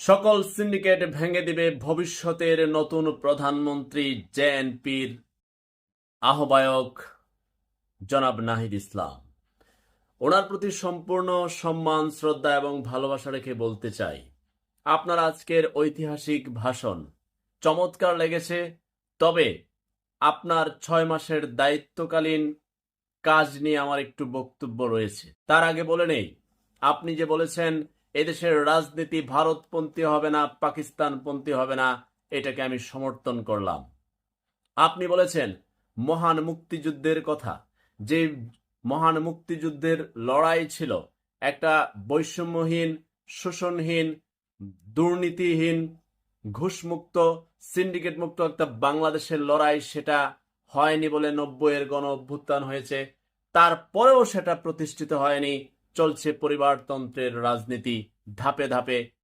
সকল সিন্ডিকেট ভেঙে দিবে ভবিষ্যতের নতুন প্রধানমন্ত্রী জেএনপির আহ্বায়ক জনাব নাহিদ ইসলাম। ওনার প্রতি সম্পূর্ণ সম্মান, শ্রদ্ধা এবং ভালোবাসা রেখে বলতে চাই, আপনার আজকের ঐতিহাসিক ভাষণ চমৎকার লেগেছে। তবে আপনার 6 মাসের দায়িত্বকালীন কাজ নিয়ে আমার একটু বক্তব্য রয়েছে। তার আগে বলে নেই, আপনি যে বলেছেন এদেশের রাজনীতি ভারতপন্থী হবে না, পাকিস্তানপন্থী হবে না, এটাকে আমি সমর্থন করলাম। আপনি বলেছেন মহান মুক্তিযুদ্ধের কথা, যে মহান মুক্তিযুদ্ধের লড়াই ছিল একটা বৈষম্যহীন, শোষণহীন, দুর্নীতিহীন, ঘুষমুক্ত, সিন্ডিকেট মুক্ত একটা বাংলাদেশের লড়াই। সেটা হয়নি বলে 90-এর গণ অভ্যুত্থান হয়েছে, তারপরেও সেটা প্রতিষ্ঠিত হয়নি। চলছে পরিবারতন্ত্রের রাজনীতি, ধাপে ধাপে